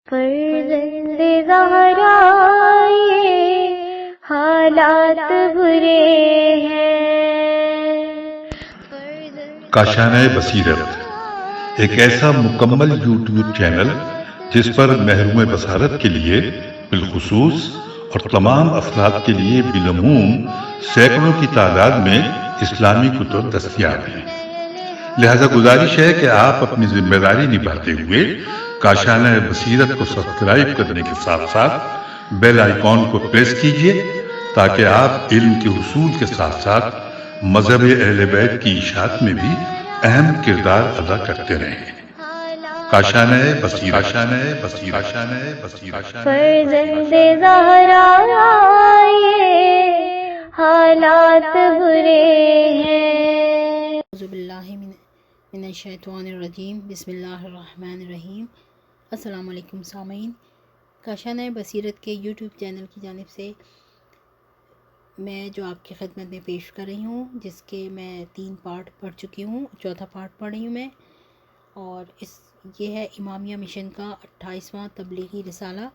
فرزند زہرا یہ حالات برے ہیں۔ کاشانہ بصیرت ایک ایسا مکمل یوٹیوب چینل جس پر محروم بصارت کے لیے بالخصوص اور تمام افراد کے لیے بالعموم سینکڑوں کی تعداد میں اسلامی کتب دستیاب ہیں۔ لہذا گزارش ہے کہ آپ اپنی ذمہ داری نبھاتے ہوئے کاشانہ بصیرت کو سبسکرائب کرنے کے ساتھ ساتھ بیل آئیکن کو پریس کیجئے تاکہ آپ علم کے حصول کے ساتھ ساتھ مذہب اہل بیت کی اشاعت میں بھی اہم کردار ادا کرتے رہیں۔ کاشانہ بصیرت۔ فرزند زہرا یہ حالات برے ہیں۔ اعوذ باللہ من الشیطان الرجیم، بسم اللہ الرحمن الرحیم۔ السلام علیکم سامعین، کاشانہ بصیرت کے یوٹیوب چینل کی جانب سے میں جو آپ کی خدمت میں پیش کر رہی ہوں، جس کے میں 3 پارٹ پڑھ چکی ہوں، چوتھا پارٹ پڑھ رہی ہوں میں، اور یہ ہے امامیہ مشن کا 28واں تبلیغی رسالہ،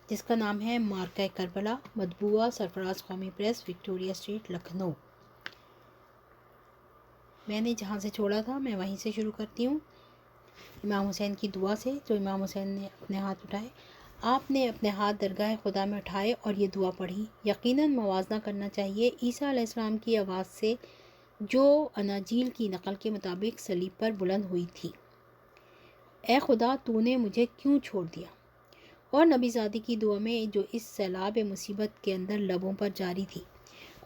جس کا نام ہے مارکہ کربلا، مطبوعہ سرفراز قومی پریس، وکٹوریہ اسٹریٹ، لکھنؤ۔ میں نے جہاں سے چھوڑا تھا میں وہیں سے شروع کرتی ہوں، امام حسین کی دعا سے، جو امام حسین نے اپنے ہاتھ اٹھائے۔ آپ نے اپنے ہاتھ درگاہ خدا میں اٹھائے اور یہ دعا پڑھی۔ یقیناً موازنہ کرنا چاہیے عیسیٰ علیہ السلام کی آواز سے جو اناجیل کی نقل کے مطابق صلیب پر بلند ہوئی تھی، اے خدا تو نے مجھے کیوں چھوڑ دیا؟ اور نبی زادی کی دعا میں جو اس سیلاب مصیبت کے اندر لبوں پر جاری تھی،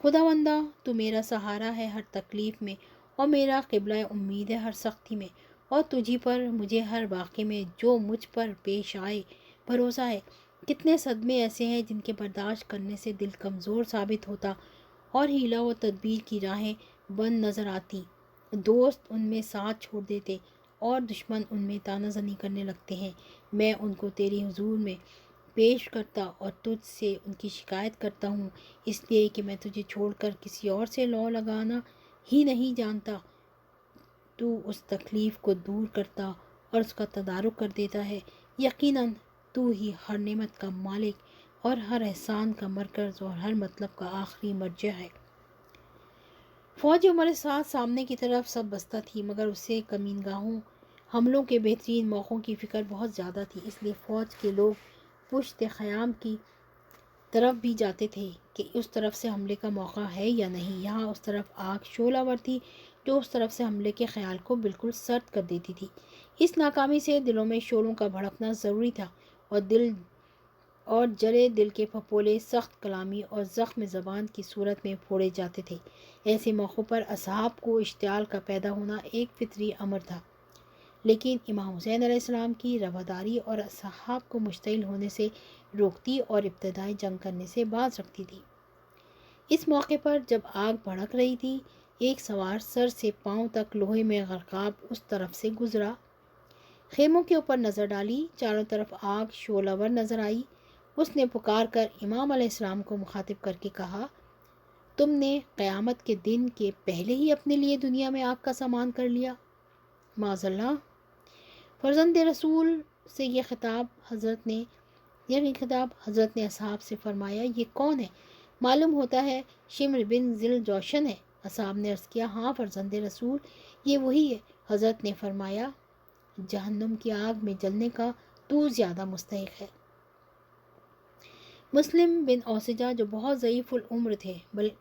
خداوندا تو میرا سہارا ہے ہر تکلیف میں اور میرا قبلہ امید ہے ہر سختی میں، اور تجھی پر مجھے ہر واقعے میں جو مجھ پر پیش آئے بھروسہ ہے۔ کتنے صدمے ایسے ہیں جن کے برداشت کرنے سے دل کمزور ثابت ہوتا اور حیلہ و تدبیر کی راہیں بند نظر آتی، دوست ان میں ساتھ چھوڑ دیتے اور دشمن ان میں طعنہ زنی کرنے لگتے ہیں۔ میں ان کو تیری حضور میں پیش کرتا اور تجھ سے ان کی شکایت کرتا ہوں، اس لیے کہ میں تجھے چھوڑ کر کسی اور سے لو لگانا ہی نہیں جانتا۔ تو اس تکلیف کو دور کرتا اور اس کا تدارک کر دیتا ہے۔ یقیناً تو ہی ہر نعمت کا مالک اور ہر احسان کا مرکز اور ہر مطلب کا آخری مرجع ہے۔ فوج ہمارے ساتھ سامنے کی طرف سب بستہ تھی، مگر اس سے کمینگاہوں حملوں کے بہترین موقعوں کی فکر بہت زیادہ تھی، اس لیے فوج کے لوگ پشت خیام کی طرف بھی جاتے تھے کہ اس طرف سے حملے کا موقع ہے یا نہیں۔ یہاں اس طرف آگ شعلہ ور تھی جو اس طرف سے حملے کے خیال کو بالکل سرد کر دیتی تھی۔ اس ناکامی سے دلوں میں شعلوں کا بھڑکنا ضروری تھا اور جلے دل کے پھپھولے سخت کلامی اور زخم زبان کی صورت میں پھوڑے جاتے تھے۔ ایسے موقعوں پر اصحاب کو اشتعال کا پیدا ہونا ایک فطری امر تھا، لیکن امام حسین علیہ السلام کی رواداری اور اصحاب کو مشتعل ہونے سے روکتی اور ابتدائی جنگ کرنے سے باز رکھتی تھی۔ اس موقع پر جب آگ بھڑک رہی تھی، ایک سوار سر سے پاؤں تک لوہے میں غرقاب اس طرف سے گزرا، خیموں کے اوپر نظر ڈالی، چاروں طرف آگ شعلہ ور نظر آئی۔ اس نے پکار کر امام علیہ السلام کو مخاطب کر کے کہا، تم نے قیامت کے دن کے پہلے ہی اپنے لیے دنیا میں آگ کا سامان کر لیا؟ معاذ اللہ۔ فرزند رسول سے یہ خطاب حضرت نے اصحاب سے فرمایا، یہ کون ہے؟ معلوم ہوتا ہے شمر بن ذی الجوشن ہے۔ اصحاب نے عرض کیا، ہاں فرزند رسول، یہ وہی ہے۔ حضرت نے فرمایا، جہنم کی آگ میں جلنے کا تو زیادہ مستحق ہے۔ مسلم بن اوسجہ جو بہت ضعیف العمر تھے،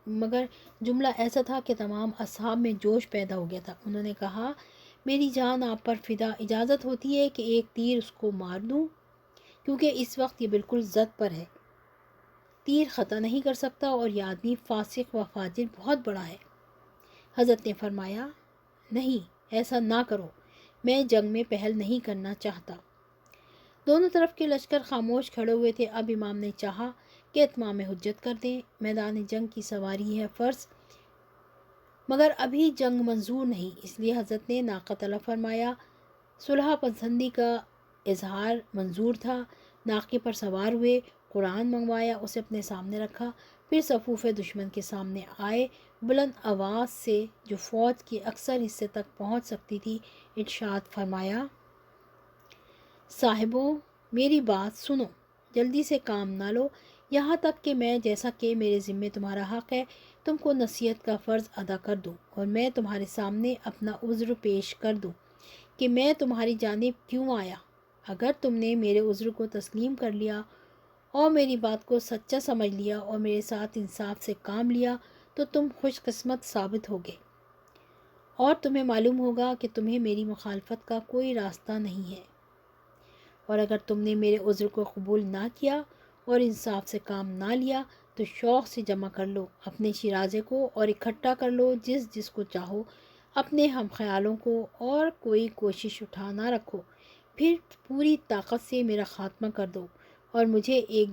مگر جملہ ایسا تھا کہ تمام اصحاب میں جوش پیدا ہو گیا تھا۔ انہوں نے کہا، میری جان آپ پر فدا، اجازت ہوتی ہے کہ ایک تیر اس کو مار دوں، کیونکہ اس وقت یہ بالکل زد پر ہے، تیر خطا نہیں کر سکتا اور یہ آدمی فاسق و فاجر بہت بڑا ہے۔ حضرت نے فرمایا، نہیں، ایسا نہ کرو، میں جنگ میں پہل نہیں کرنا چاہتا۔ دونوں طرف کے لشکر خاموش کھڑے ہوئے تھے۔ اب امام نے چاہا کہ اتمام حجت کر دیں، میدان جنگ کی سواری ہے فرض، مگر ابھی جنگ منظور نہیں، اس لیے حضرت نے ناقہ طلب فرمایا۔ صلح پسندی کا اظہار منظور تھا۔ ناقے پر سوار ہوئے، قرآن منگوایا، اسے اپنے سامنے رکھا، پھر صفوف دشمن کے سامنے آئے، بلند آواز سے جو فوج کے اکثر حصے تک پہنچ سکتی تھی ارشاد فرمایا، صاحبوں، میری بات سنو، جلدی سے کام نہ لو، یہاں تک کہ میں، جیسا کہ میرے ذمے تمہارا حق ہے، تم کو نصیحت کا فرض ادا کر دوں اور میں تمہارے سامنے اپنا عذر پیش کر دوں کہ میں تمہاری جانب کیوں آیا۔ اگر تم نے میرے عذر کو تسلیم کر لیا اور میری بات کو سچا سمجھ لیا اور میرے ساتھ انصاف سے کام لیا تو تم خوش قسمت ثابت ہوگے، اور تمہیں معلوم ہوگا کہ تمہیں میری مخالفت کا کوئی راستہ نہیں ہے۔ اور اگر تم نے میرے عذر کو قبول نہ کیا اور انصاف سے کام نہ لیا تو شوق سے جمع کر لو اپنے شیرازے کو اور اکٹھا کر لو جس کو چاہو، اپنے ہم خیالوں کو، اور کوئی کوشش اٹھا نہ رکھو، پھر پوری طاقت سے میرا خاتمہ کر دو اور مجھے ایک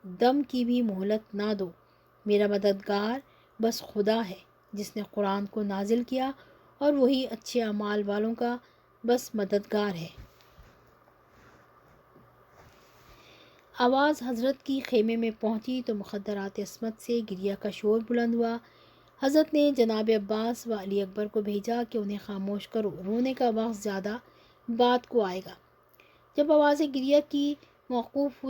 دم کی بھی مہلت نہ دو۔ میرا مددگار بس خدا ہے جس نے قرآن کو نازل کیا، اور وہی اچھے اعمال والوں کا بس مددگار ہے۔ آواز حضرت کی خیمے میں پہنچی تو مخدرات عصمت سے گریہ کا شور بلند ہوا۔ حضرت نے جناب عباس و علی اکبر کو بھیجا کہ انہیں خاموش کرو، رونے کا وقت زیادہ بعد کو آئے گا۔ جب آواز گریہ کی موقوف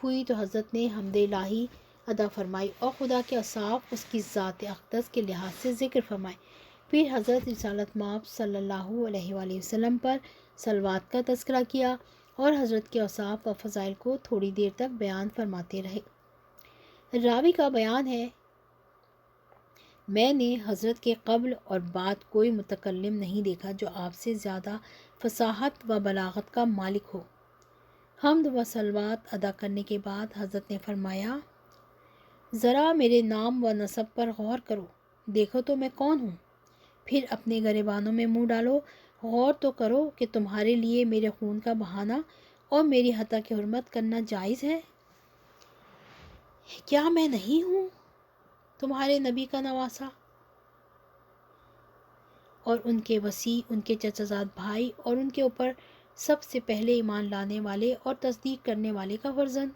ہوئی تو حضرت نے حمد الہی ادا فرمائی اور خدا کے اوصاف اس کی ذات اقدس کے لحاظ سے ذکر فرمائے۔ پھر حضرت رسالت مآب صلی اللہ علیہ وآلہ وسلم پر صلوات کا تذکرہ کیا اور حضرت کے اوصاف و فضائل کو تھوڑی دیر تک بیان فرماتے رہے۔ راوی کا بیان ہے، میں نے حضرت کے قبل اور بعد کوئی متکلم نہیں دیکھا جو آپ سے زیادہ فصاحت و بلاغت کا مالک ہو۔ حمد و صلوات ادا کرنے کے بعد حضرت نے فرمایا، ذرا میرے نام و نسب پر غور کرو، دیکھو تو میں کون ہوں، پھر اپنے گریبانوں میں منہ ڈالو، غور تو کرو کہ تمہارے لیے میرے خون کا بہانا اور میری حتیٰ کی حرمت کرنا جائز ہے۔ کیا میں نہیں ہوں تمہارے نبی کا نواسا اور ان کے وصی، ان کے چچا زاد بھائی اور ان کے اوپر سب سے پہلے ایمان لانے والے اور تصدیق کرنے والے کا فرزند؟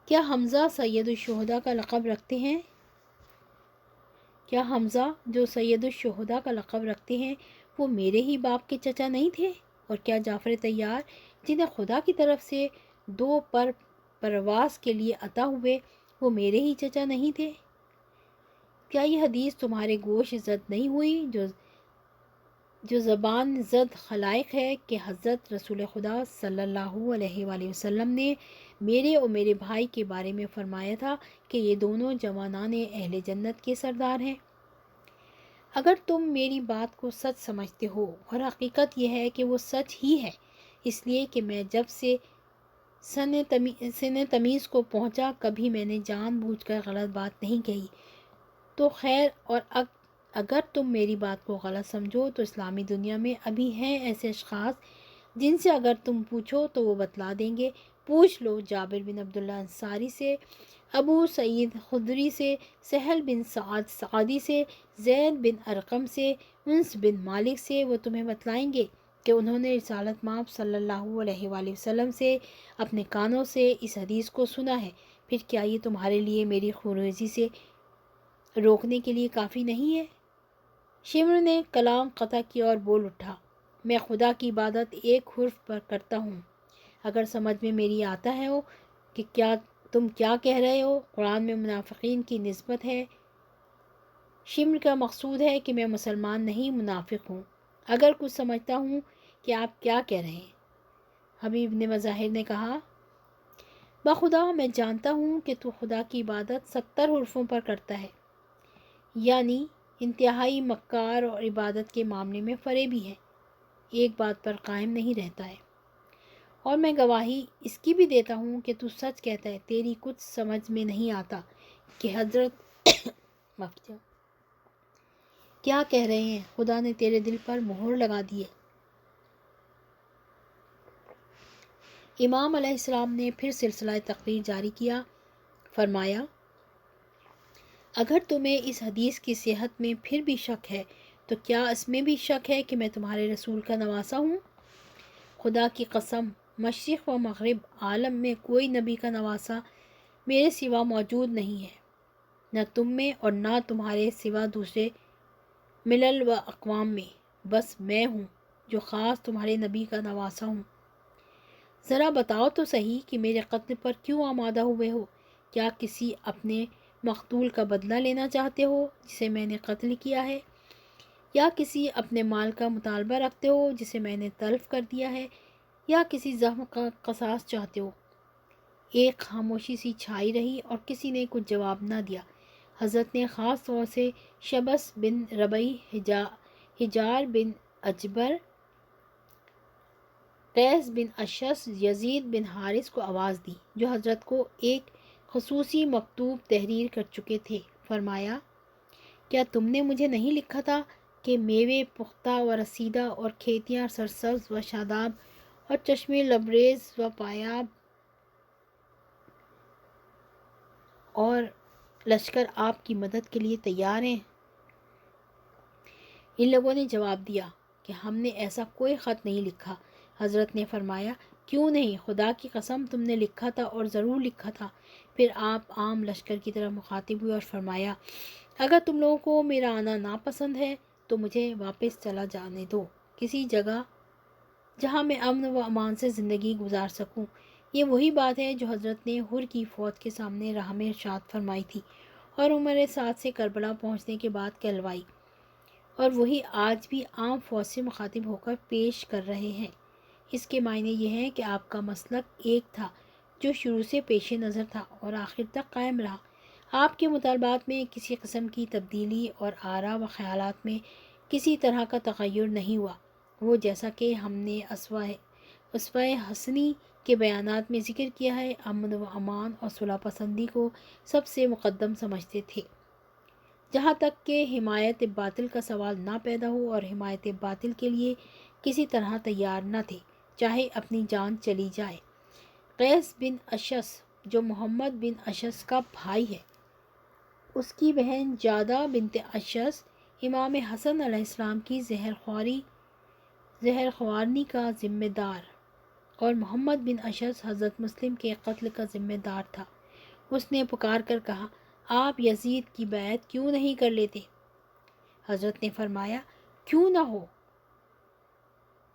کیا حمزہ سید الشہداء کا لقب رکھتے ہیں؟ کیا حمزہ جو سید الشہداء کا لقب رکھتے ہیں وہ میرے ہی باپ کے چچا نہیں تھے؟ اور کیا جعفر طیار جنہیں خدا کی طرف سے 2 پر پرواز کے لیے عطا ہوئے وہ میرے ہی چچا نہیں تھے؟ کیا یہ حدیث تمہارے گوش زد نہیں ہوئی جو زبان زد خلائق ہے کہ حضرت رسول خدا صلی اللہ علیہ وآلہ وسلم نے میرے اور میرے بھائی کے بارے میں فرمایا تھا کہ یہ دونوں جوانان اہل جنت کے سردار ہیں؟ اگر تم میری بات کو سچ سمجھتے ہو، اور حقیقت یہ ہے کہ وہ سچ ہی ہے، اس لیے کہ میں جب سے سن تمیز کو پہنچا کبھی میں نے جان بوجھ کر غلط بات نہیں کہی، تو خیر، اور اگر تم میری بات کو غلط سمجھو تو اسلامی دنیا میں ابھی ہیں ایسے اشخاص جن سے اگر تم پوچھو تو وہ بتلا دیں گے۔ پوچھ لو جابر بن عبداللہ انصاری سے، ابو سعید خدری سے، سہل بن سعد سعدی سے، زید بن ارقم سے، انس بن مالک سے، وہ تمہیں بتلائیں گے کہ انہوں نے رسالت مآب صلی اللہ علیہ وآلہ وسلم سے اپنے کانوں سے اس حدیث کو سنا ہے۔ پھر کیا یہ تمہارے لیے میری خونریزی سے روکنے کے لیے کافی نہیں ہے؟ شمر نے کلام قطع کیا اور بول اٹھا، میں خدا کی عبادت ایک حرف پر کرتا ہوں، اگر سمجھ میں میری آتا ہے کہ تم کیا کہہ رہے ہو۔ قرآن میں منافقین کی نسبت ہے، شمر کا مقصود ہے کہ میں مسلمان نہیں منافق ہوں، اگر کچھ سمجھتا ہوں کہ آپ کیا کہہ رہے ہیں۔ حبیب نے مظاہر نے کہا، بخدا میں جانتا ہوں کہ تو خدا کی عبادت 70 حرفوں پر کرتا ہے، یعنی انتہائی مکار اور عبادت کے معاملے میں فریبی ہے، ایک بات پر قائم نہیں رہتا ہے، اور میں گواہی اس کی بھی دیتا ہوں کہ تو سچ کہتا ہے، تیری کچھ سمجھ میں نہیں آتا کہ حضرت کیا کہہ رہے ہیں، خدا نے تیرے دل پر مہر لگا دی ہے۔ امام علیہ السلام نے پھر سلسلہ تقریر جاری کیا، فرمایا، اگر تمہیں اس حدیث کی صحت میں پھر بھی شک ہے تو کیا اس میں بھی شک ہے کہ میں تمہارے رسول کا نواسا ہوں؟ خدا کی قسم، مشرق و مغرب عالم میں کوئی نبی کا نواسا میرے سوا موجود نہیں ہے، نہ تم میں اور نہ تمہارے سوا دوسرے ملل و اقوام میں، بس میں ہوں جو خاص تمہارے نبی کا نواسا ہوں۔ ذرا بتاؤ تو صحیح کہ میرے قتل پر کیوں آمادہ ہوئے ہو؟ کیا کسی اپنے مقتول کا بدلہ لینا چاہتے ہو جسے میں نے قتل کیا ہے؟ یا کسی اپنے مال کا مطالبہ رکھتے ہو جسے میں نے تلف کر دیا ہے؟ یا کسی زخم کا قصاص چاہتے ہو؟ ایک خاموشی سی چھائی رہی اور کسی نے کچھ جواب نہ دیا۔ حضرت نے خاص طور سے شبس بن ربعی، حجار بن اجبر، قیس بن اشس، یزید بن حارث کو آواز دی، جو حضرت کو ایک خصوصی مکتوب تحریر کر چکے تھے۔ فرمایا، کیا تم نے مجھے نہیں لکھا تھا کہ میوے پختہ و رسیدہ اور کھیتیاں سرسبز و شاداب اور چشمے لبریز و پایاب اور لشکر آپ کی مدد کے لیے تیار ہیں؟ ان لوگوں نے جواب دیا کہ ہم نے ایسا کوئی خط نہیں لکھا۔ حضرت نے فرمایا، کیوں نہیں؟ خدا کی قسم تم نے لکھا تھا اور ضرور لکھا تھا۔ پھر آپ عام لشکر کی طرح مخاطب ہوئے اور فرمایا، اگر تم لوگوں کو میرا آنا ناپسند ہے تو مجھے واپس چلا جانے دو، کسی جگہ جہاں میں امن و امان سے زندگی گزار سکوں۔ یہ وہی بات ہے جو حضرت نے حر کی فوج کے سامنے راہ میں ارشاد فرمائی تھی اور عمر سعد سے کربلا پہنچنے کے بعد کہلوائی، اور وہی آج بھی عام فوج سے مخاطب ہو کر پیش کر رہے ہیں۔ اس کے معنی یہ ہیں کہ آپ کا مسلک ایک تھا جو شروع سے پیش نظر تھا اور آخر تک قائم رہا۔ آپ کے مطالبات میں کسی قسم کی تبدیلی اور آراء و خیالات میں کسی طرح کا تغیر نہیں ہوا۔ وہ جیسا کہ ہم نے اسوہ حسنی کے بیانات میں ذکر کیا ہے، امن و امان اور صلح پسندی کو سب سے مقدم سمجھتے تھے، جہاں تک کہ حمایت باطل کا سوال نہ پیدا ہو، اور حمایت باطل کے لیے کسی طرح تیار نہ تھے، چاہے اپنی جان چلی جائے۔ قیس بن اشس، جو محمد بن اشس کا بھائی ہے، اس کی بہن جادہ بنت اشس امام حسن علیہ السلام کی زہر خوارنی کا ذمہ دار، اور محمد بن اشس حضرت مسلم کے قتل کا ذمہ دار تھا۔ اس نے پکار کر کہا، آپ یزید کی بیعت کیوں نہیں کر لیتے؟ حضرت نے فرمایا، کیوں نہ ہو؟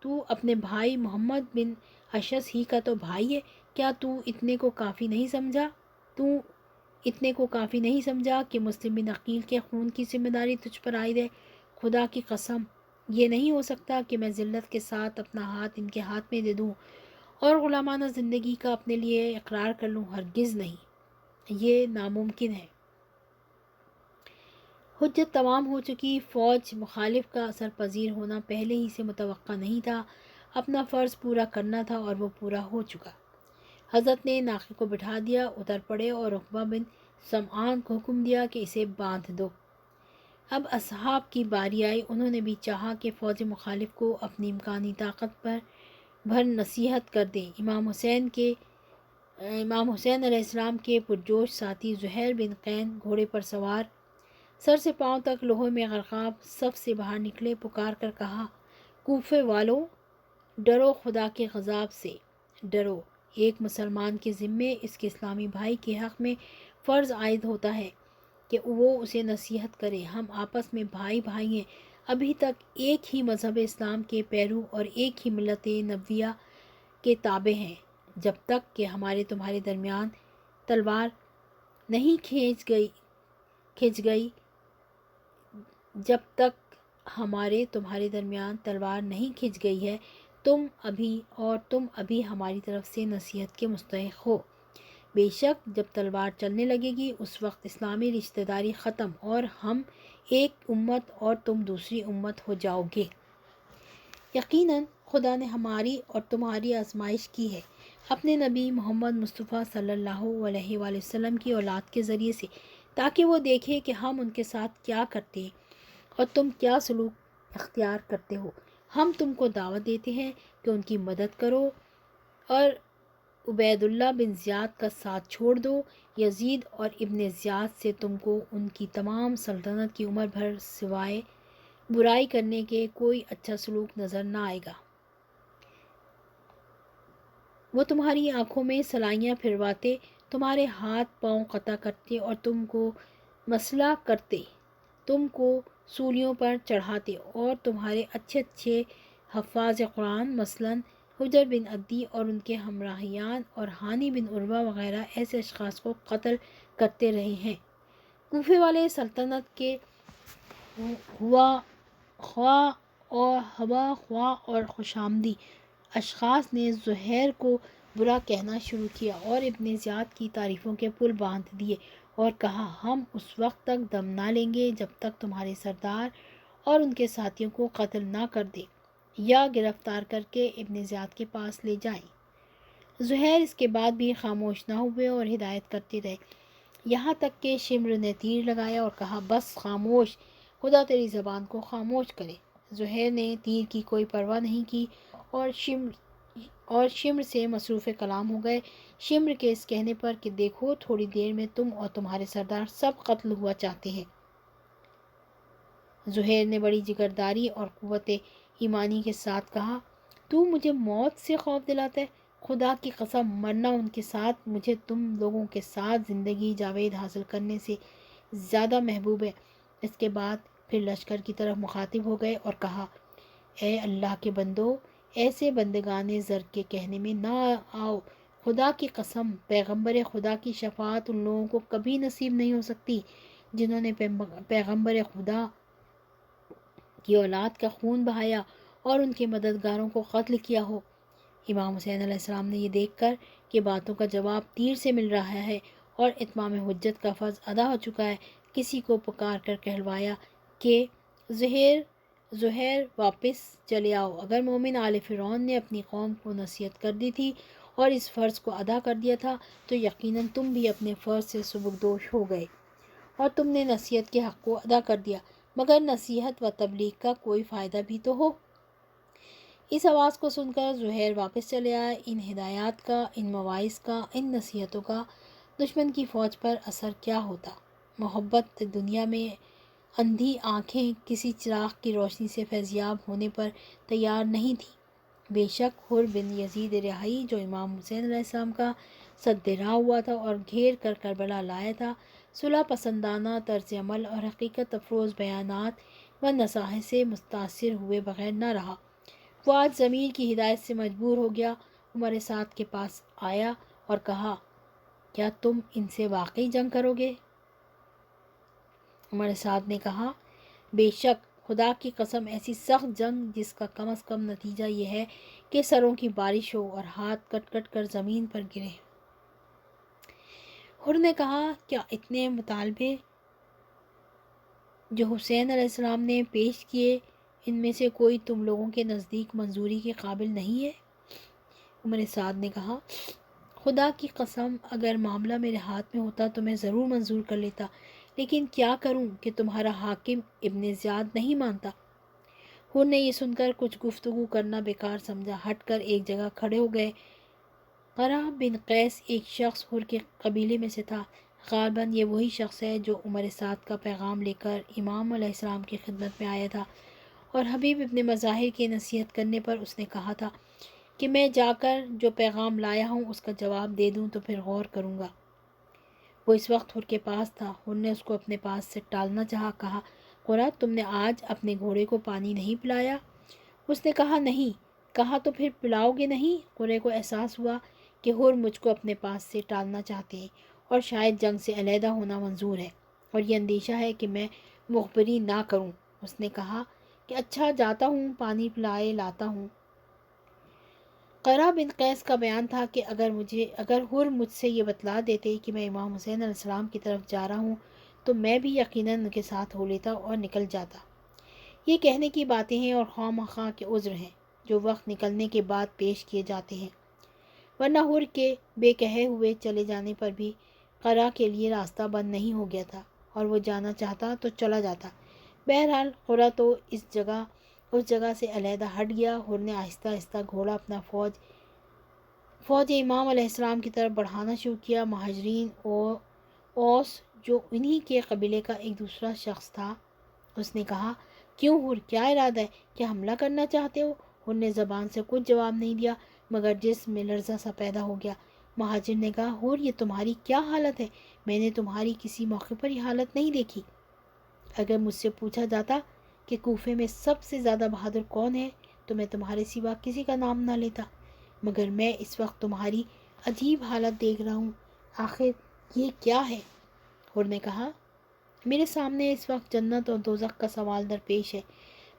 تو اپنے بھائی محمد بن اشس ہی کا تو بھائی ہے۔ کیا تو اتنے کو کافی نہیں سمجھا کہ مسلم بن عقیل کے خون کی ذمہ داری تجھ پر عائد ہے؟ خدا کی قسم، یہ نہیں ہو سکتا کہ میں ذلت کے ساتھ اپنا ہاتھ ان کے ہاتھ میں دے دوں اور غلامانہ زندگی کا اپنے لیے اقرار کر لوں۔ ہرگز نہیں، یہ ناممکن ہے۔ حجت تمام ہو چکی، فوج مخالف کا اثر پذیر ہونا پہلے ہی سے متوقع نہیں تھا، اپنا فرض پورا کرنا تھا اور وہ پورا ہو چکا۔ حضرت نے ناقے کو بٹھا دیا، اتر پڑے اور عقبہ بن سمعان کو حکم دیا کہ اسے باندھ دو۔ اب اصحاب کی باری آئی، انہوں نے بھی چاہا کہ فوج مخالف کو اپنی امکانی طاقت پر بھر نصیحت کر دیں۔ امام حسین علیہ السلام کے پرجوش ساتھی زہیر بن قین گھوڑے پر سوار، سر سے پاؤں تک لوہے میں غرقاب، صف سے باہر نکلے، پکار کر کہا، کوفے والو، ڈرو خدا کے غضب سے، ڈرو۔ ایک مسلمان کے ذمے اس کے اسلامی بھائی کے حق میں فرض عائد ہوتا ہے کہ وہ اسے نصیحت کرے۔ ہم آپس میں بھائی ہیں، ابھی تک ایک ہی مذہب اسلام کے پیرو اور ایک ہی ملت نبویہ کے تابع ہیں۔ جب تک کہ ہمارے تمہارے درمیان تلوار نہیں کھنچ گئی ہے، تم ابھی ہماری طرف سے نصیحت کے مستحق ہو۔ بے شک جب تلوار چلنے لگے گی اس وقت اسلامی رشتہ داری ختم اور ہم ایک امت اور تم دوسری امت ہو جاؤ گے۔ یقیناً خدا نے ہماری اور تمہاری آزمائش کی ہے اپنے نبی محمد مصطفیٰ صلی اللہ علیہ وآلہ وسلم کی اولاد کے ذریعے سے، تاکہ وہ دیکھے کہ ہم ان کے ساتھ کیا کرتے ہیں اور تم کیا سلوک اختیار کرتے ہو۔ ہم تم کو دعوت دیتے ہیں کہ ان کی مدد کرو اور عبید اللہ بن زیاد کا ساتھ چھوڑ دو۔ یزید اور ابن زیاد سے تم کو ان کی تمام سلطنت کی عمر بھر سوائے برائی کرنے کے کوئی اچھا سلوک نظر نہ آئے گا۔ وہ تمہاری آنکھوں میں سلائیاں پھرواتے، تمہارے ہاتھ پاؤں قطع کرتے اور تم کو مسلح کرتے، تم کو سولیوں پر چڑھاتے اور تمہارے اچھے حفاظ قرآن مثلاً حجر بن عدی اور ان کے ہمراہیان اور ہانی بن عروہ وغیرہ ایسے اشخاص کو قتل کرتے رہے ہیں۔ کوفے والے سلطنت کے ہوا خواہ اور خوشامدی اشخاص نے زہیر کو برا کہنا شروع کیا اور ابن زیاد کی تعریفوں کے پل باندھ دیے اور کہا ہم اس وقت تک دم نہ لیں گے جب تک تمہارے سردار اور ان کے ساتھیوں کو قتل نہ کر دے یا گرفتار کر کے ابن زیاد کے پاس لے جائیں۔ زہیر اس کے بعد بھی خاموش نہ ہوئے اور ہدایت کرتے رہے، یہاں تک کہ شمر نے تیر لگایا اور کہا بس خاموش، خدا تیری زبان کو خاموش کرے۔ زہیر نے تیر کی کوئی پرواہ نہیں کی اور شمر سے مصروف کلام ہو گئے، شمر کے اس کہنے پر کہ دیکھو تھوڑی دیر میں تم اور تمہارے سردار سب قتل ہوا چاہتے ہیں۔ زہیر نے بڑی جگرداری اور قوت ایمانی کے ساتھ کہا تو مجھے موت سے خوف دلاتا ہے، خدا کی قسم مرنا ان کے ساتھ مجھے تم لوگوں کے ساتھ زندگی جاوید حاصل کرنے سے زیادہ محبوب ہے۔ اس کے بعد پھر لشکر کی طرف مخاطب ہو گئے اور کہا اے اللہ کے بندو، ایسے بندگان زر کے کہنے میں نہ آؤ، خدا کی قسم پیغمبر خدا کی شفاعت ان لوگوں کو کبھی نصیب نہیں ہو سکتی جنہوں نے پیغمبر خدا کی اولاد کا خون بہایا اور ان کے مددگاروں کو قتل کیا ہو۔ امام حسین علیہ السلام نے یہ دیکھ کر کہ باتوں کا جواب تیر سے مل رہا ہے اور اتمام حجت کا فرض ادا ہو چکا ہے، کسی کو پکار کر کہلوایا کہ زہیر واپس چلے آؤ۔ اگر مومن آل فرعون نے اپنی قوم کو نصیحت کر دی تھی اور اس فرض کو ادا کر دیا تھا تو یقیناً تم بھی اپنے فرض سے سبکدوش ہو گئے اور تم نے نصیحت کے حق کو ادا کر دیا، مگر نصیحت و تبلیغ کا کوئی فائدہ بھی تو ہو۔ اس آواز کو سن کر زہیر واپس چلے آئے۔ ان ہدایات کا، ان مواعظ کا، ان نصیحتوں کا دشمن کی فوج پر اثر کیا ہوتا؟ محبت دنیا میں اندھی آنکھیں کسی چراغ کی روشنی سے فیضیاب ہونے پر تیار نہیں تھی۔ بے شک حر بن یزید رہائی جو امام حسین علیہ السلام کا سدراہ ہوا تھا اور گھیر کر کربلا لایا تھا، صلح پسندانہ طرز عمل اور حقیقت افروز بیانات و نصائح سے متاثر ہوئے بغیر نہ رہا۔ وہ آج ضمیر کی ہدایت سے مجبور ہو گیا، عمر سعد کے پاس آیا اور کہا کیا تم ان سے واقعی جنگ کرو گے؟ عمر سعد نے کہا بے شک، خدا کی قسم ایسی سخت جنگ جس کا کم از کم نتیجہ یہ ہے کہ سروں کی بارش ہو اور ہاتھ کٹ کٹ کر زمین پر گرے۔ حر نے کہا کیا اتنے مطالبے جو حسین علیہ السلام نے پیش کیے ان میں سے کوئی تم لوگوں کے نزدیک منظوری کے قابل نہیں ہے؟ عمر سعد نے کہا خدا کی قسم اگر معاملہ میرے ہاتھ میں ہوتا تو میں ضرور منظور کر لیتا، لیکن کیا کروں کہ تمہارا حاکم ابن زیاد نہیں مانتا۔ حر نے یہ سن کر کچھ گفتگو کرنا بیکار سمجھا، ہٹ کر ایک جگہ کھڑے ہو گئے۔ قرہ بن قیس ایک شخص حر کے قبیلے میں سے تھا، غالباً یہ وہی شخص ہے جو عمر سعد کا پیغام لے کر امام علیہ السلام کی خدمت میں آیا تھا اور حبیب ابن مظاہر کی نصیحت کرنے پر اس نے کہا تھا کہ میں جا کر جو پیغام لایا ہوں اس کا جواب دے دوں تو پھر غور کروں گا۔ وہ اس وقت حر کے پاس تھا۔ حر نے اس کو اپنے پاس سے ٹالنا چاہا، کہا قرہ تم نے آج اپنے گھوڑے کو پانی نہیں پلایا؟ اس نے کہا نہیں۔ کہا تو پھر پلاؤ گے نہیں؟ قرے کو احساس ہوا کہ حر مجھ کو اپنے پاس سے ٹالنا چاہتے ہیں اور شاید جنگ سے علیحدہ ہونا منظور ہے اور یہ اندیشہ ہے کہ میں مخبری نہ کروں۔ اس نے کہا کہ اچھا جاتا ہوں، پانی پلائے لاتا ہوں۔ قرہ بن قیس کا بیان تھا کہ اگر حر مجھ سے یہ بتلا دیتے کہ میں امام حسین علیہ السلام کی طرف جا رہا ہوں تو میں بھی یقیناً ان کے ساتھ ہو لیتا اور نکل جاتا۔ یہ کہنے کی باتیں ہیں اور خواہ مخواہ کے عذر ہیں جو وقت نکلنے کے بعد پیش کیے جاتے ہیں، ورنہ حر کے بے کہے ہوئے چلے جانے پر بھی قرہ کے لیے راستہ بند نہیں ہو گیا تھا اور وہ جانا چاہتا تو چلا جاتا۔ بہرحال قرہ تو اس جگہ سے علیحدہ ہٹ گیا۔ حر نے آہستہ آہستہ گھوڑا اپنا فوج امام علیہ السلام کی طرف بڑھانا شروع کیا۔ مہاجرین اوس جو انہی کے قبیلے کا ایک دوسرا شخص تھا، اس نے کہا کیوں حر، کیا ارادہ ہے؟ کیا حملہ کرنا چاہتے ہو؟ حر نے زبان سے کچھ جواب نہیں دیا مگر جسم میں لرزہ سا پیدا ہو گیا۔ مہاجر نے کہا حر یہ تمہاری کیا حالت ہے؟ میں نے تمہاری کسی موقع پر یہ حالت نہیں دیکھی۔ اگر مجھ سے پوچھا جاتا کہ کوفے میں سب سے زیادہ بہادر کون ہے تو تو میں تمہارے سوا کسی کا نام نہ لیتا، مگر میں اس وقت تمہاری عجیب حالت دیکھ رہا ہوں، آخر یہ کیا ہے؟ حور نے کہا، میرے سامنے اس وقت جنت اور دوزخ کا سوال درپیش ہے،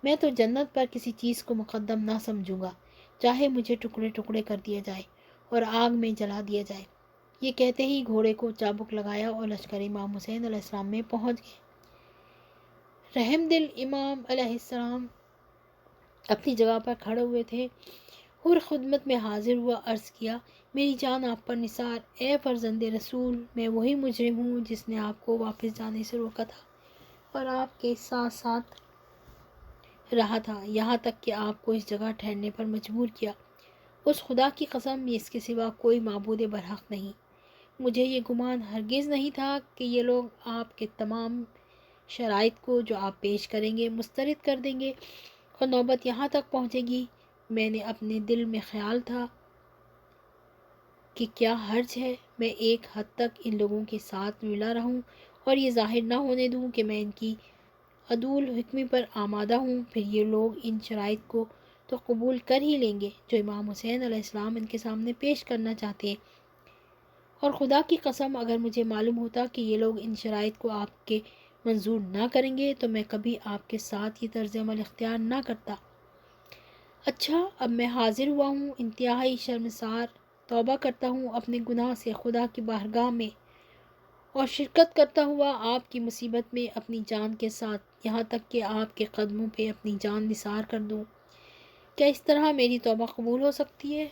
میں تو جنت پر کسی چیز کو مقدم نہ سمجھوں گا، چاہے مجھے ٹکڑے ٹکڑے کر دیا جائے اور آگ میں جلا دیا جائے۔ یہ کہتے ہی گھوڑے کو چابک لگایا اور لشکر امام حسین علیہ السلام میں پہنچ گئے۔ رحم دل امام علیہ السلام اپنی جگہ پر کھڑے ہوئے تھے۔ حور خدمت میں حاضر ہوا، عرض کیا، میری جان آپ پر نثار، اے فرزند رسول، میں وہی مجرم ہوں جس نے آپ کو واپس جانے سے روکا تھا اور آپ کے ساتھ ساتھ رہا تھا، یہاں تک کہ آپ کو اس جگہ ٹھہرنے پر مجبور کیا۔ اس خدا کی قسم، اس کے سوا کوئی معبود برحق نہیں۔ مجھے یہ گمان ہرگز نہیں تھا کہ یہ لوگ آپ کے تمام شرائط کو جو آپ پیش کریں گے مسترد کر دیں گے اور نوبت یہاں تک پہنچے گی۔ میں نے اپنے دل میں خیال تھا کہ کیا حرج ہے میں ایک حد تک ان لوگوں کے ساتھ ملا رہوں اور یہ ظاہر نہ ہونے دوں کہ میں ان کی عدول حکمی پر آمادہ ہوں، پھر یہ لوگ ان شرائط کو تو قبول کر ہی لیں گے جو امام حسین علیہ السلام ان کے سامنے پیش کرنا چاہتے ہیں، اور خدا کی قسم اگر مجھے معلوم ہوتا کہ یہ لوگ ان شرائط کو آپ کے منظور نہ کریں گے تو میں کبھی آپ کے ساتھ یہ طرز عمل اختیار نہ کرتا۔ اچھا، اب میں حاضر ہوا ہوں، انتہائی شرمسار، توبہ کرتا ہوں اپنے گناہ سے خدا کی بارگاہ میں، اور شرکت کرتا ہوا آپ کی مصیبت میں اپنی جان کے ساتھ، یہاں تک کہ آپ کے قدموں پہ اپنی جان نثار کر دوں۔ کیا اس طرح میری توبہ قبول ہو سکتی ہے؟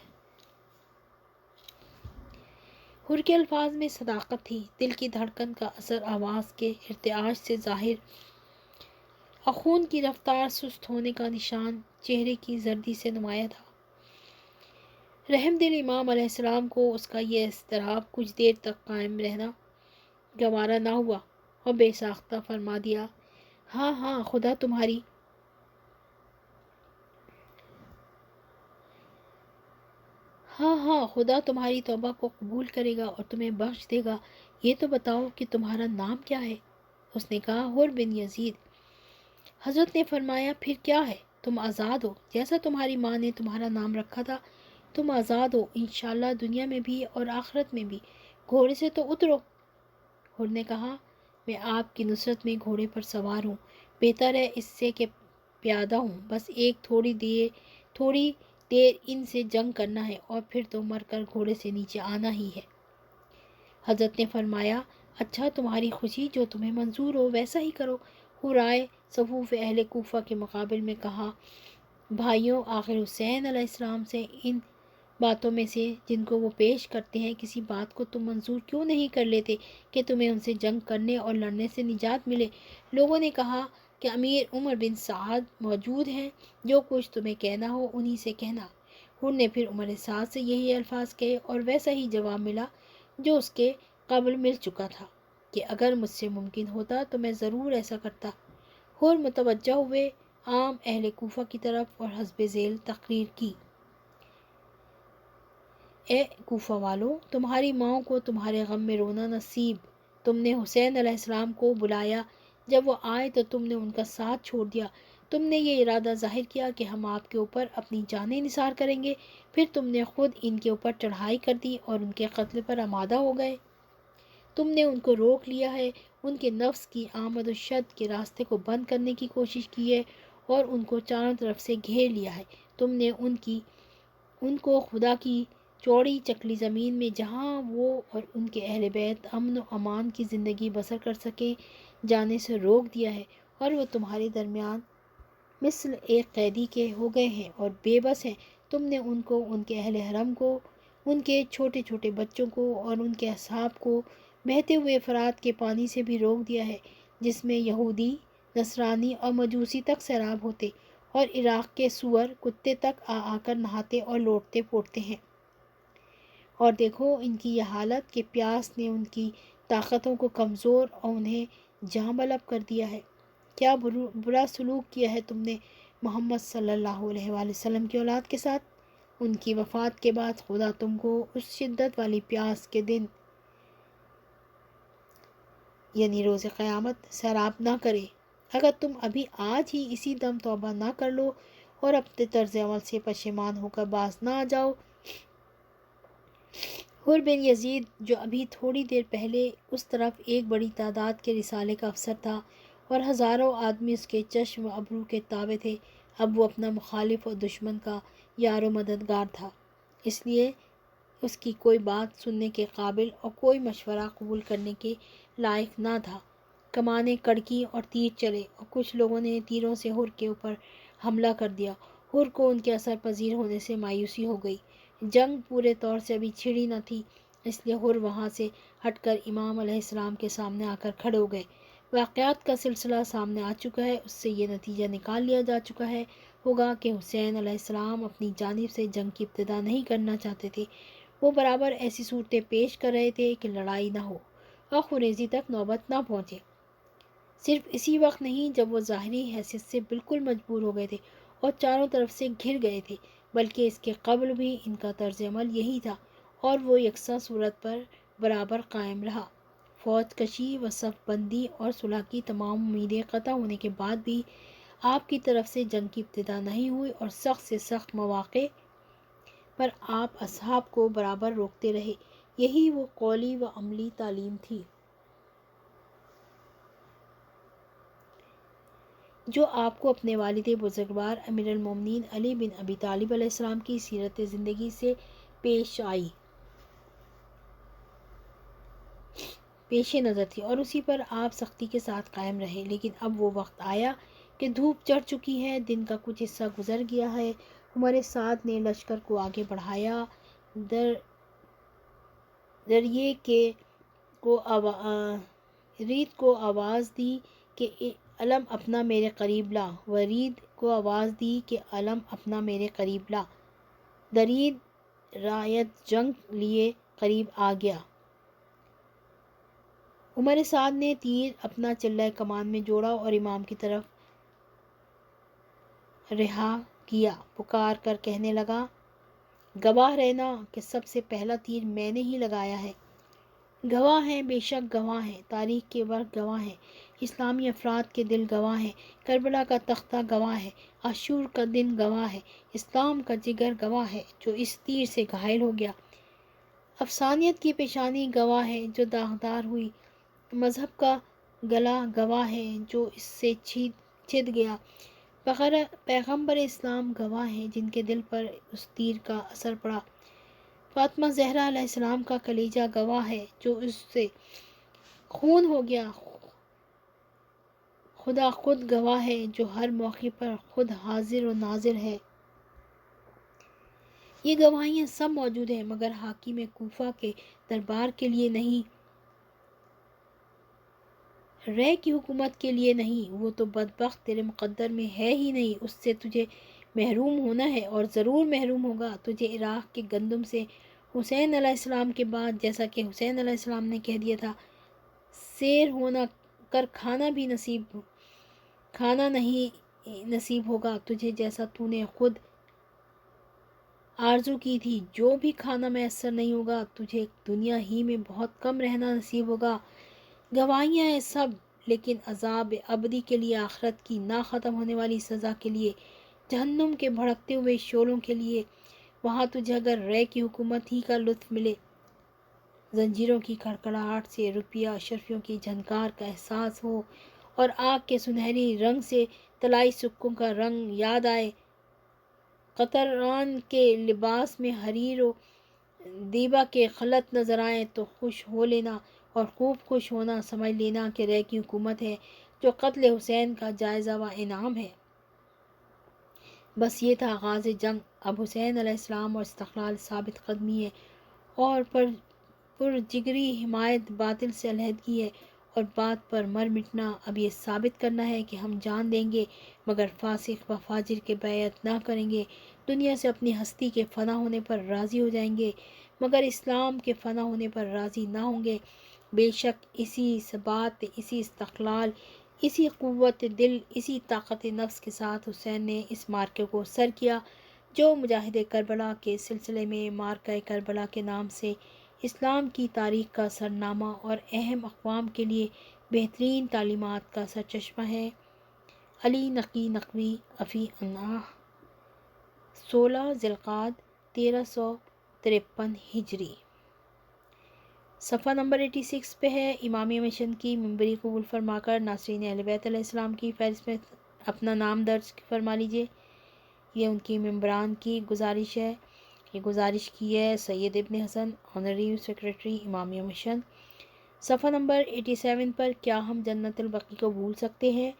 حور کے الفاظ میں صداقت تھی، دل کی دھڑکن کا اثر آواز کے ارتعاش سے ظاہر، اور خون کی رفتار سست ہونے کا نشان چہرے کی زردی سے نمایاں تھا۔ رحم دل امام علیہ السلام کو اس کا یہ اضطراب کچھ دیر تک قائم رہنا گوارا نہ ہوا اور بے ساختہ فرما دیا، ہاں ہاں، خدا تمہاری توبہ کو قبول کرے گا اور تمہیں بخش دے گا۔ یہ تو بتاؤ کہ تمہارا نام کیا ہے؟ اس نے کہا، حور بن یزید۔ حضرت نے فرمایا، پھر کیا ہے، تم آزاد ہو، جیسا تمہاری ماں نے تمہارا نام رکھا تھا، تم آزاد ہو انشاءاللہ، دنیا میں بھی اور آخرت میں بھی۔ گھوڑے سے تو اترو۔ حور نے کہا، میں آپ کی نصرت میں گھوڑے پر سوار ہوں، بہتر ہے اس سے کہ پیادہ ہوں، بس ایک تھوڑی دیر ان سے جنگ کرنا ہے اور پھر تو مر کر گھوڑے سے نیچے آنا ہی ہے۔ حضرت نے فرمایا، اچھا، تمہاری خوشی، جو تمہیں منظور ہو ویسا ہی کرو۔ حور آئے صفوف اہل کوفہ کے مقابل میں کہا، بھائیوں، آخر حسین علیہ السلام سے ان باتوں میں سے جن کو وہ پیش کرتے ہیں کسی بات کو تم منظور کیوں نہیں کر لیتے کہ تمہیں ان سے جنگ کرنے اور لڑنے سے نجات ملے؟ لوگوں نے کہا کہ امیر عمر بن سعد موجود ہیں، جو کچھ تمہیں کہنا ہو انہی سے کہنا۔ حور نے پھر عمر سعد سے یہی الفاظ کہے اور ویسا ہی جواب ملا جو اس کے قبل مل چکا تھا کہ اگر مجھ سے ممکن ہوتا تو میں ضرور ایسا کرتا۔ حور متوجہ ہوئے عام اہل کوفہ کی طرف اور حسب ذیل تقریر کی، اے کوفہ والو، تمہاری ماں کو تمہارے غم میں رونا نصیب۔ تم نے حسین علیہ السلام کو بلایا، جب وہ آئے تو تم نے ان کا ساتھ چھوڑ دیا، تم نے یہ ارادہ ظاہر کیا کہ ہم آپ کے اوپر اپنی جانیں نثار کریں گے، پھر تم نے خود ان کے اوپر چڑھائی کر دی اور ان کے قتل پر آمادہ ہو گئے۔ تم نے ان کو روک لیا ہے، ان کے نفس کی آمد و شد کے راستے کو بند کرنے کی کوشش کی ہے اور ان کو چاروں طرف سے گھیر لیا ہے۔ تم نے ان کو خدا کی چوڑی چکلی زمین میں، جہاں وہ اور ان کے اہل بیت امن و امان کی زندگی بسر کر سکیں، جانے سے روک دیا ہے، اور وہ تمہارے درمیان مثل ایک قیدی کے ہو گئے ہیں اور بے بس ہیں۔ تم نے ان کو، ان کے اہل حرم کو، ان کے چھوٹے چھوٹے بچوں کو اور ان کے اصحاب کو بہتے ہوئے فرات کے پانی سے بھی روک دیا ہے، جس میں یہودی، نصرانی اور مجوسی تک سیراب ہوتے، اور عراق کے سور کتے تک آ کر نہاتے اور لوٹتے پوٹتے ہیں۔ اور دیکھو ان کی یہ حالت کہ پیاس نے ان کی طاقتوں کو کمزور اور انہیں جاں بلب کر دیا ہے۔ کیا برا سلوک کیا ہے تم نے محمد صلی اللہ علیہ وآلہ وسلم کی اولاد کے ساتھ۔ ان کی وفات کے بعد خدا تم کو اس شدت والی پیاس کے دن، یعنی روز قیامت، سیراب نہ کرے۔ اگر تم ابھی آج ہی اسی دم توبہ نہ کر لو اور اپنے طرز عمل سے پشیمان ہو کر باز نہ آ جاؤ۔ حر بن یزید جو ابھی تھوڑی دیر پہلے اس طرف ایک بڑی تعداد کے رسالے کا افسر تھا اور ہزاروں آدمی اس کے چشم و ابرو کے تابع تھے، اب وہ اپنا مخالف اور دشمن کا یار و مددگار تھا، اس لیے اس کی کوئی بات سننے کے قابل اور کوئی مشورہ قبول کرنے کے لائق نہ تھا۔ کمانیں کڑکی اور تیر چلے اور کچھ لوگوں نے تیروں سے حر کے اوپر حملہ کر دیا۔ حر کو ان کے اثر پذیر ہونے سے مایوسی ہو گئی۔ جنگ پورے طور سے ابھی چھڑی نہ تھی، اس لیے حر وہاں سے ہٹ کر امام علیہ السلام کے سامنے آ کر کھڑے ہو گئے۔ واقعات کا سلسلہ سامنے آ چکا ہے، اس سے یہ نتیجہ نکال لیا جا چکا ہے ہوگا کہ حسین علیہ السلام اپنی جانب سے جنگ کی ابتدا نہیں کرنا چاہتے تھے، وہ برابر ایسی صورتیں پیش کر رہے تھے کہ لڑائی نہ ہو اور خریزی تک نوبت نہ پہنچے۔ صرف اسی وقت نہیں جب وہ ظاہری حیثیت سے بالکل مجبور ہو گئے تھے اور چاروں طرف سے گھر گئے تھے، بلکہ اس کے قبل بھی ان کا طرز عمل یہی تھا اور وہ یکساں صورت پر برابر قائم رہا۔ فوج کشی و صف بندی اور صلح کی تمام امیدیں قطع ہونے کے بعد بھی آپ کی طرف سے جنگ کی ابتدا نہیں ہوئی اور سخت سے سخت مواقع پر آپ اصحاب کو برابر روکتے رہے۔ یہی وہ قولی و عملی تعلیم تھی جو آپ کو اپنے والد بزرگوار امیر المومنین علی بن ابی طالب علیہ السلام کی سیرت زندگی سے پیش نظر تھی اور اسی پر آپ سختی کے ساتھ قائم رہے۔ لیکن اب وہ وقت آیا کہ دھوپ چڑھ چکی ہے، دن کا کچھ حصہ گزر گیا ہے۔ عمر سعد نے لشکر کو آگے بڑھایا، دریے رید کو آواز دی کہ علم اپنا میرے قریب لا، ورید کو آواز دی کہ علم اپنا میرے قریب لا، درید رایت جنگ لیے قریب آ گیا۔ عمر سعد نے تیر اپنا چلہ کمان میں جوڑا اور امام کی طرف رہا کیا، پکار کر کہنے لگا، گواہ رہنا کہ سب سے پہلا تیر میں نے ہی لگایا ہے۔ گواہ ہیں، بے شک گواہ ہیں، تاریخ کے ورق گواہ ہیں، اسلامی افراد کے دل گواہ ہیں، کربلا کا تختہ گواہ ہے، عاشور کا دن گواہ ہے، اسلام کا جگر گواہ ہے جو اس تیر سے گھائل ہو گیا، افسانیت کی پیشانی گواہ ہے جو داغدار ہوئی، مذہب کا گلا گواہ ہے جو اس سے چھد گیا، پیغمبر اسلام گواہ ہیں جن کے دل پر اس تیر کا اثر پڑا، فاطمہ زہرا علیہ السلام کا کلیجہ گواہ ہے جو اس سے خون ہو گیا، خدا خود گواہ ہے جو ہر موقع پر خود حاضر و ناظر ہے۔ یہ گواہیاں سب موجود ہیں مگر حاکم کوفہ کے دربار کے لیے نہیں، رے کی حکومت کے لیے نہیں، وہ تو بدبخت تیرے مقدر میں ہے ہی نہیں، اس سے تجھے محروم ہونا ہے اور ضرور محروم ہوگا۔ تجھے عراق کے گندم سے حسین علیہ السلام کے بعد، جیسا کہ حسین علیہ السلام نے کہہ دیا تھا، سیر ہونا کر کھانا نہیں نصیب ہوگا، تجھے جیسا تو نے خود آرزو کی تھی، جو بھی کھانا میسر نہیں ہوگا، تجھے دنیا ہی میں بہت کم رہنا نصیب ہوگا۔ گواہیاں ہیں سب، لیکن عذاب ابدی کے لیے، آخرت کی نہ ختم ہونے والی سزا کے لیے، جہنم کے بھڑکتے ہوئے شعلوں کے لیے، وہاں تجھے اگر رے کی حکومت ہی کا لطف ملے، زنجیروں کی کڑکڑاہٹ سے روپیہ اشرفیوں کی جھنکار کا احساس ہو اور آگ کے سنہری رنگ سے طلائی سکوں کا رنگ یاد آئے، قطران کے لباس میں حریر و دیبا کے خلط نظر آئیں تو خوش ہو لینا اور خوب خوش ہونا سمجھ لینا کہ رے کی حکومت ہے جو قتل حسین کا جائزہ و انعام ہے۔ بس یہ تھا آغاز جنگ۔ اب حسین علیہ السلام اور استقلال، ثابت قدمی ہے اور پرجگری حمایت باطل سے علیحدگی ہے اور بات پر مر مٹنا، اب یہ ثابت کرنا ہے کہ ہم جان دیں گے مگر فاسق و فاجر کے بیعت نہ کریں گے، دنیا سے اپنی ہستی کے فنا ہونے پر راضی ہو جائیں گے مگر اسلام کے فنا ہونے پر راضی نہ ہوں گے۔ بے شک اسی ثبات، اسی استقلال، اسی قوت دل، اسی طاقت نفس کے ساتھ حسین نے اس معرکے کو سر کیا جو مجاہد کربلا کے سلسلے میں معرکہ کربلا کے نام سے اسلام کی تاریخ کا سرنامہ اور اہم اقوام کے لیے بہترین تعلیمات کا سرچشمہ ہے۔ علی نقی نقوی، افی اللہ۔ 16 ذی-القعدہ 1353 ہجری۔ صفحہ نمبر 86 پہ ہے۔ امامیہ مشن کی ممبری قبول فرما کر ناصرین اہل بیت علیہ السلام کی فہرست میں اپنا نام درج فرما لیجئے۔ یہ ان کی ممبران کی گزارش ہے۔ یہ گزارش کی ہے سید ابن حسن، آنرری سیکریٹری امامیہ مشن۔ صفحہ نمبر 87 پر کیا ہم جنت البقیع کو بھول سکتے ہیں؟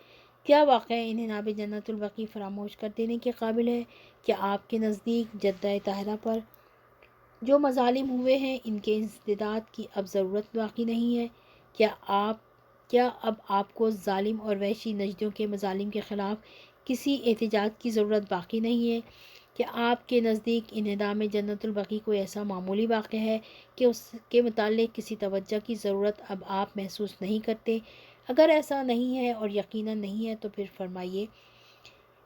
کیا واقعہ انحناب جنت البقیع فراموش کر دینے کے قابل ہے؟ کیا آپ کے نزدیک جدہ طاہرہ پر جو مظالم ہوئے ہیں ان کے انسداد کی اب ضرورت باقی نہیں ہے؟ کیا اب آپ کو ظالم اور وحشی نجدیوں کے مظالم کے خلاف کسی احتجاج کی ضرورت باقی نہیں ہے؟ کیا آپ کے نزدیک انہدام جنت البقیع کوئی ایسا معمولی واقعہ ہے کہ اس کے متعلق کسی توجہ کی ضرورت اب آپ محسوس نہیں کرتے؟ اگر ایسا نہیں ہے اور یقیناً نہیں ہے تو پھر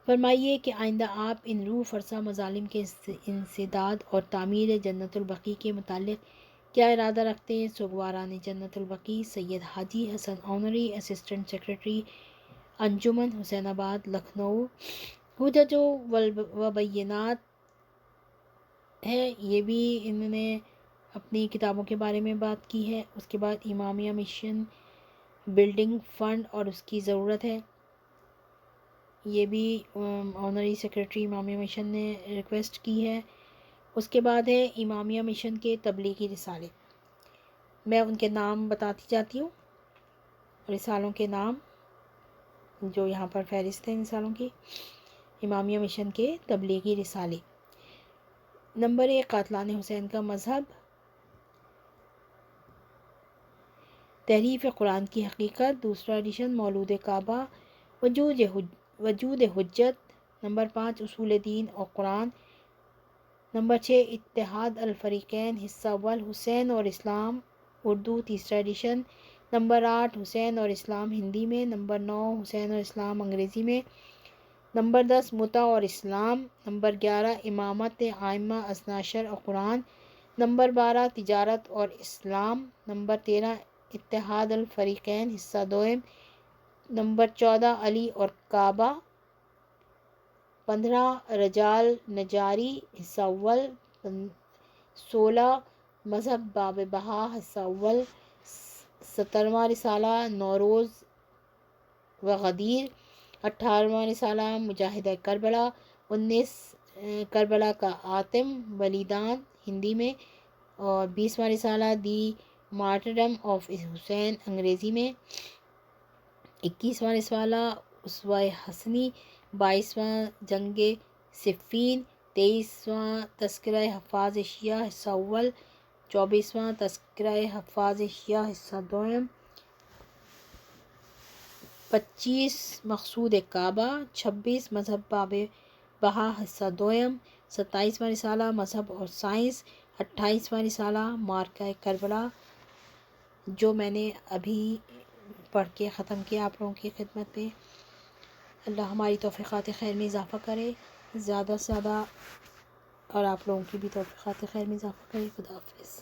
فرمائیے کہ آئندہ آپ ان روح فرسا مظالم کے انسداد اور تعمیر جنت البقیع کے متعلق کیا ارادہ رکھتے ہیں؟ سوگواران جنت البقیع سید حاجی حسن، آنرری اسسٹنٹ سیکریٹری انجمن حسین آباد لکھنؤ۔ حجج و بینات ہے، یہ بھی انہوں نے اپنی کتابوں کے بارے میں بات کی ہے۔ اس کے بعد امامیہ مشن بلڈنگ فنڈ اور اس کی ضرورت ہے، یہ بھی آنرری سیکریٹری امامیہ مشن نے ریکویسٹ کی ہے۔ اس کے بعد ہے امامیہ مشن کے تبلیغی رسالے، میں ان کے نام بتاتی جاتی ہوں، رسالوں کے نام جو یہاں پر فہرست ہیں رسالوں کی۔ امامیہ مشن کے تبلیغی رسالے، نمبر 1 قاتلان حسین کا مذہب، تحریف قرآن کی حقیقت، دوسرا ایڈیشن، مولود کعبہ، وجود حجت، نمبر 5 اصول دین اور قرآن، نمبر 6 اتحاد الفریقین، حصہ اول، حسین اور اسلام اردو، تیسرا ایڈیشن، نمبر 8 حسین اور اسلام ہندی میں، نمبر 9 حسین اور اسلام انگریزی میں، نمبر 10 متع اور اسلام، نمبر 11 امامت ائمہ اثنا عشر اور قرآن، نمبر 12 تجارت اور اسلام، نمبر 13 اتحاد الفریقین حصہ دوم، نمبر 14 علی اور کعبہ، 15 رجال نجاری حصہ اول، 16 مذہب باب بہا حصہ اول، 17واں رسالہ نوروز و غدیر، 18واں رسالہ مجاہدہ کربلا، 19 کربلا کا آتم ولیدان ہندی میں، اور 20واں رسالہ دی مارٹرڈم آف حسین انگریزی میں، 21واں رسالہ اسوہ حسنی، 22واں جنگ صفین، 23واں تذکرہ حفاظ شیعہ حصہ اول، 24واں تذکرہ حفاظ شیعہ حصہ دوم، 25 مقصود کعبہ، 26 مذہب باب بہا حصہ دوم، 27واں رسالہ مذہب اور سائنس، 28واں رسالہ معرکہ کربلا جو میں نے ابھی پڑھ کے ختم کیا آپ لوگوں کی خدمت میں۔ اللہ ہماری توفیقات خیر میں اضافہ کرے زیادہ سے زیادہ، اور آپ لوگوں کی بھی توفیقات خیر میں اضافہ کرے۔ خدا حافظ۔